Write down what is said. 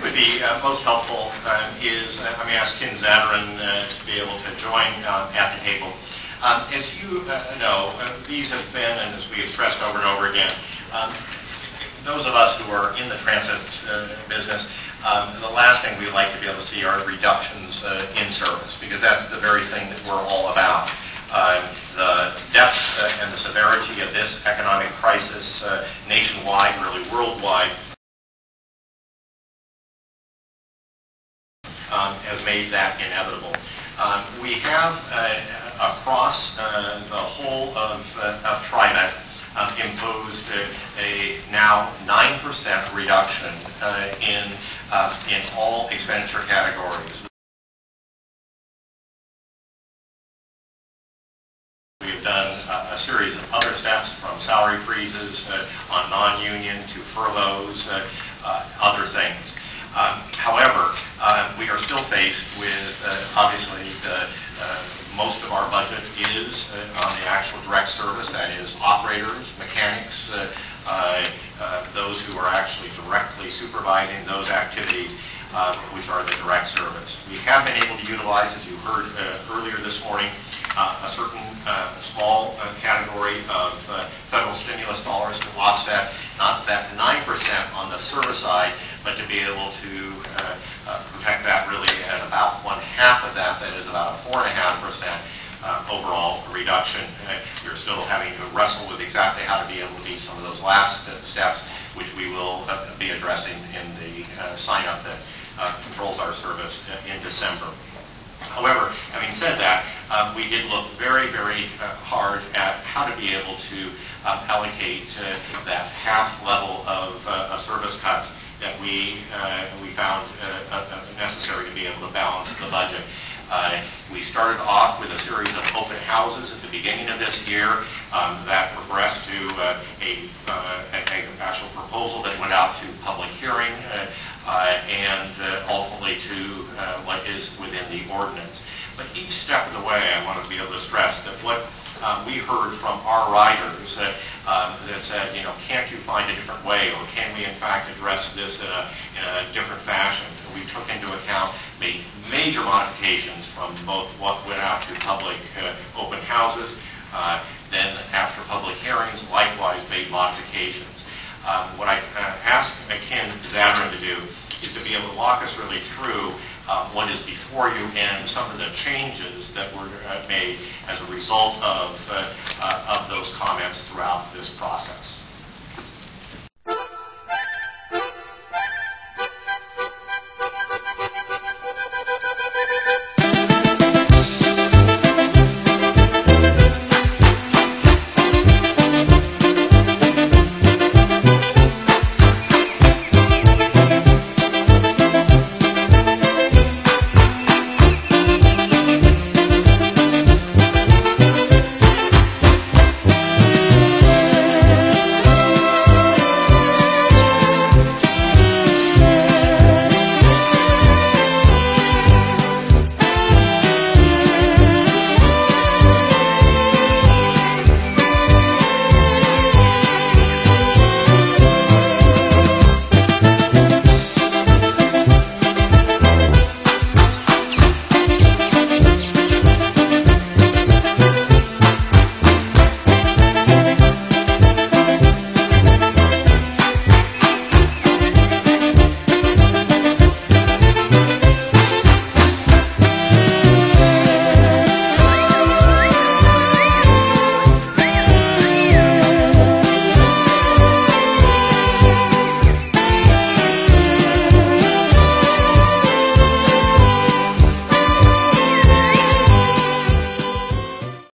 would be most helpful is I'm going to ask Ken Zadarin to be able to join at the table. As you know, these have been, and as we expressed over and over again, those of us who are in the transit business, the last thing we'd like to be able to see are reductions in service, because that's the very thing that we're all about. The depth and the severity of this economic crisis nationwide, really worldwide, has made that inevitable. We have across the whole of TriMet imposed a now 9% reduction in all expenditure categories. We've done a series of other steps, from salary freezes on non-union to furloughs, other things. However, we are still faced with, obviously, most of our budget is on the actual direct service, that is operators, mechanics, those who are actually directly supervising those activities, which are the direct service. We have been able to utilize, as you heard earlier this morning, a certain small category of federal stimulus dollars to offset not that 9% on the service side, but to be able to protect that really at about 1/2 of that. That is about a 4.5% overall reduction. We're still having to wrestle with exactly how to be able to meet some of those last steps, which we will be addressing in the sign-up that controls our service in December. However, having said that, we did look very, very hard at how to be able to allocate that half level of service cuts that we found necessary to be able to balance the budget. We started off with a series of open houses at the beginning of this year that progressed to an actual proposal that went out to public hearing and ultimately to what is within the ordinance. But each step of the way, I want to be able to stress that what we heard from our riders that said, can't you find a different way, or can we in fact address this in a different fashion? And we took into account, made major modifications from both what went out to public open houses, then after public hearings, likewise made modifications. What I asked Ken Zadarin to do is to be able to walk us really through what is before you and some of the changes that were made as a result of those comments throughout this process.